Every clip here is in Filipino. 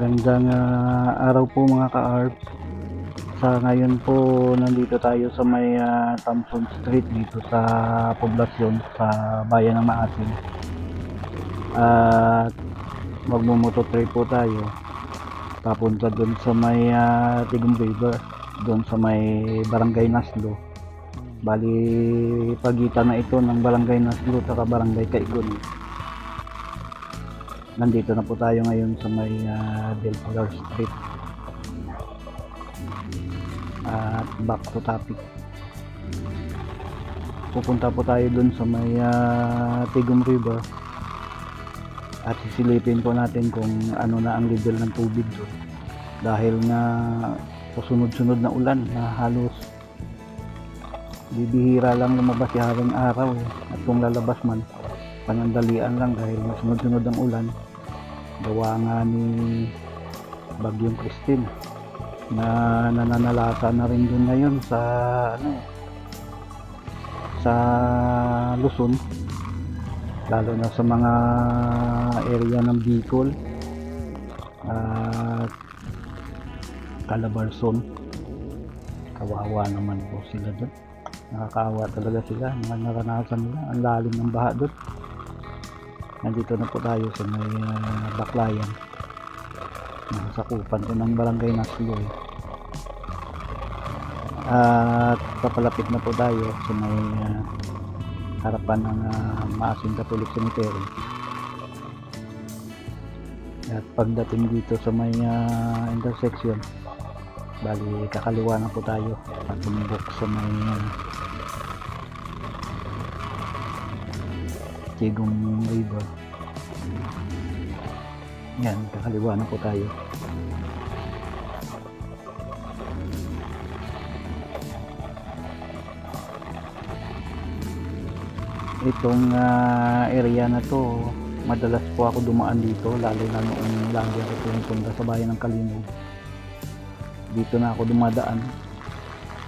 Magandang araw po mga ka-ARP. Sa ngayon po nandito tayo sa may Thompson Street dito sa poblasyon sa bayan ng Maasin. At magmumototrip po tayo papunta doon sa may Tigum River, doon sa may Barangay Naslo. Bali pagitan na ito ng Barangay Naslo at Barangay Caigon. Nandito na po tayo ngayon sa may Del Pilar Street. At back to topic. Pupunta po tayo dun sa may Tigum River. At sisilipin po natin kung ano na ang level ng tubig doon. Dahil nga sunod-sunod na ulan na halos bibihira lang lumabas si haring araw At kung lalabas man, panandalian lang dahil sunod-sunod ang ulan. Gawa nga ni Bagyong Christine na nananalasa na rin dun ngayon sa Luzon, lalo na sa mga area ng Bicol at Calabarzon. Kawawa naman po sila dun, nakakaawa talaga sila, mga naranasan nila ang lalim ng baha dun. Nandito na po tayo sa may Baclayan, nasakupan ko ng Barangay Naslo At papalapit na po tayo sa may harapan ng Maasin Catholic Cemetery. At pagdating dito sa may intersection, bali kakaliwa na po tayo patumbok sa may Tigum River. Yan, kakaliwa na po tayo. Itong area na to, madalas po ako dumaan dito, lalo na noong lagi ako pumupunta sa bayan ng Kalinog. Dito na ako dumadaan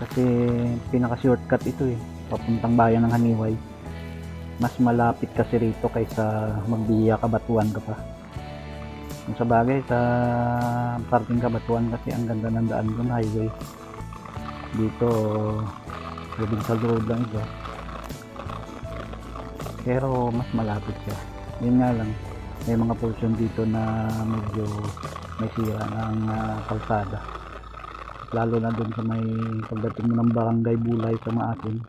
kasi pinaka shortcut ito papuntang bayan ng Haniway. Mas malapit kasi rito kaysa magbiya Kabatuan ka pa. Kung sa bagay sa parting Kabatuan kasi ang ganda ng daan doon, highway. Dito provincial road lang ito, pero mas malapit siya. Yun nga lang, may mga portion dito na medyo may sira ng kalsada, lalo na doon sa may pagdating mo ng Barangay Bulay sa Maasin,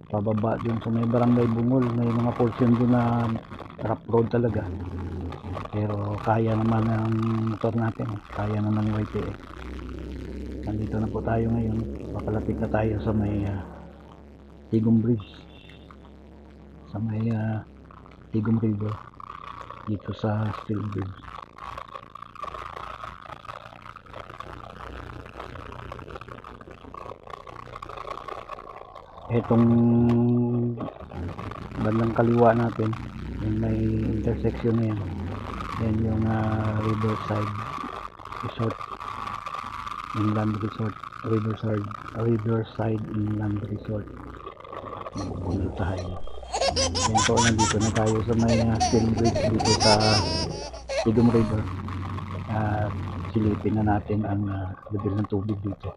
pababa dun sa may Barangay Bungol, may mga portion dun na rough road talaga, pero kaya naman ang motor natin, kaya naman ng YTE. Nandito na po tayo ngayon, papalapit na tayo sa may Tigum Bridge, sa may Tigum River, dito sa Steel Bridge. Itong bandang kaliwa natin, yung may intersection na yan yung Riverside Resort Inland Resort, Riverside Inland Resort. Pupunta tayo. Yan po, nandito na tayo sa may Steel Bridge dito sa Tigum River. Silipin na natin ang level ng tubig dito.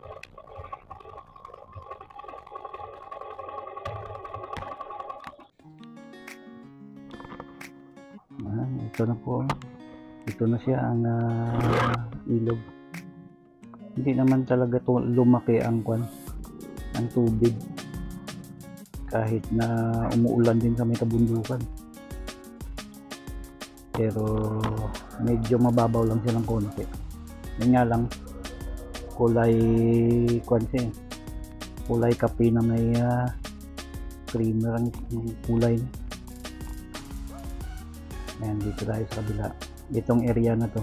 Ito na po, ito na siya ang ilog. Hindi naman talaga lumaki ang tubig, kahit na umuulan din sa may kabundukan, pero medyo mababaw lang silang konti. Yun nga lang, kulay kape na may creamer ang kulay. Ayan, dito tayo sa kabila. Itong area na to,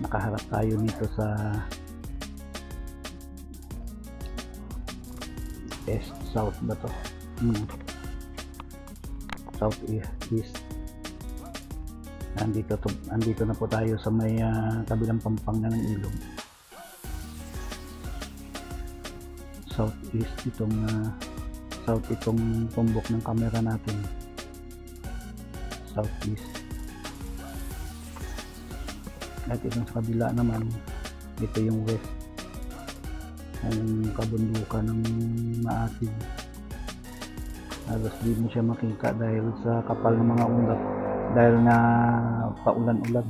nakaharap tayo nito sa south ba to? South east. Andito na po tayo sa may kabilang pampanga ng ilog. Southeast itong tumbok ng camera natin. Southeast. At itong sa kabila naman, ito yung west, ang kabundukan ng Maasin. Halos di mo siya makita dahil sa kapal ng mga ulap, dahil na paulan-ulan.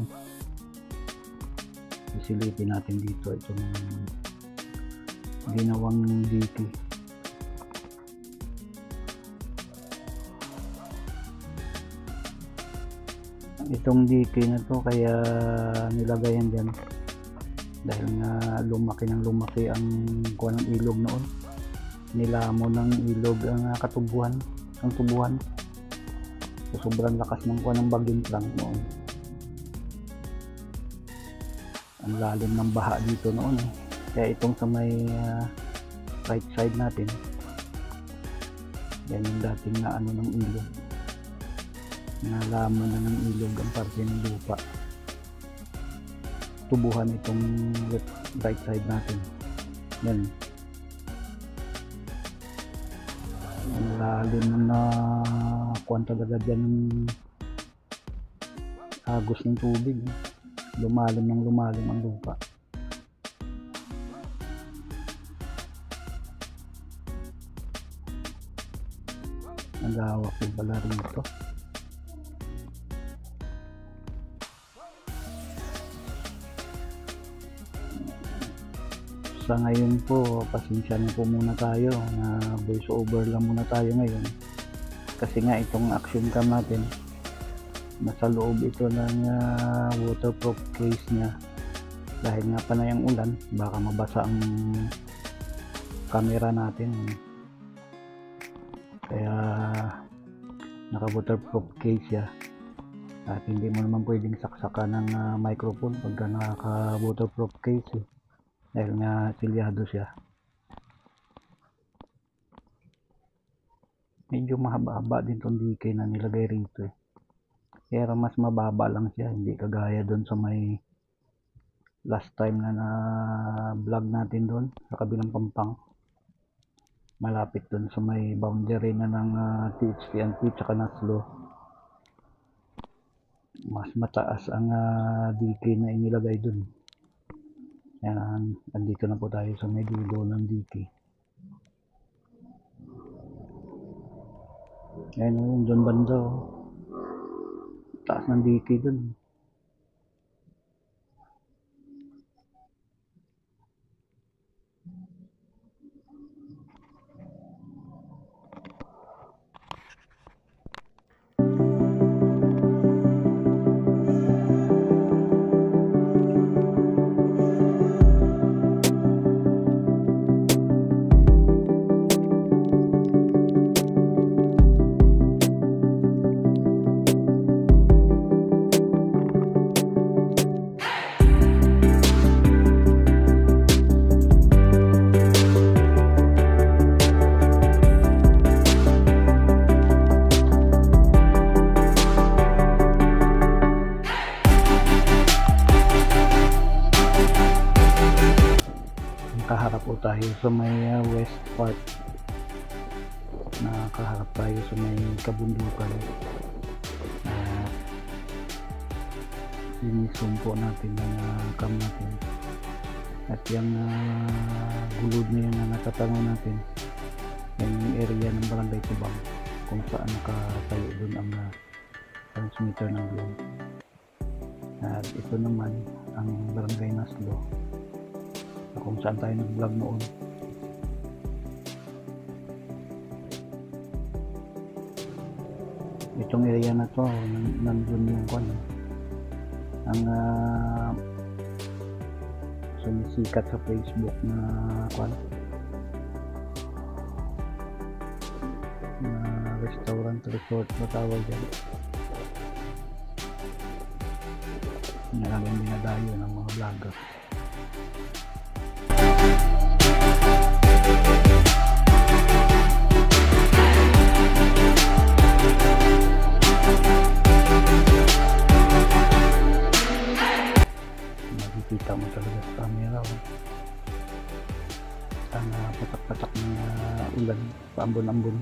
Isilipin natin dito itong ginawang diki. Itong diki na to kaya nilagayan dyan dahil nga lumaki ng lumaki ang kuha ng ilog noon. Nilamo ng ilog ang katubuhan, ang tubuhan. So, sobrang lakas ng kuha ng bagyong Frank noon. Ang lalim ng baha dito noon eh. Kaya itong sa may right side natin, yan yung dating na ano ng ilog, nalamo na ng ilog ang parte ng lupa. Tubuhan itong right side natin. Yan. Ang lalim na kuwan talaga dyan ng agos ng tubig. Lumalim ng lumalim ang lupa. Nagawak yung pala rito. Sa ngayon po, pasensya na po muna tayo, na voice over lang muna tayo ngayon kasi nga itong action cam natin nasa loob ito ng waterproof case nya dahil nga panay ang ulan, baka mabasa ang camera natin, kaya naka waterproof case siya at hindi mo naman pwedeng saksakan ng microphone pagka naka waterproof case dahil nga silyado siya. Medyo mahaba-haba din tong DK na nilagay rito eh. Pero mas mababa lang siya, hindi kagaya doon sa may last time na vlog natin doon sa kabilang Pampang. Malapit doon sa may boundary na ng THT&P tsaka Naslo. Mas mataas ang DK na inilagay doon. Yan, andito na po tayo sa may dulo ng diki. Ayan yung doon banda, taas ng diki doon. Kaharap po tayo sa may west part, nakaharap tayo sa may kabundukan. Sinisum po natin ang cam natin at yung gulod na yan na natatanong natin, yung area ng barangay Tubang kung saan nakatayo dun ang transmitter ng Globe. At ito naman ang barangay Naslo kung saan tayo nag-vlog noon. Itong area na to, nandun yung ang sumisikat sa Facebook na na restaurant resort matawag yan. Nalagang dinadayo ng mga vlogger. Nakikita mo talaga sa camera sana patak-patak ng ulan, paambon-ambon.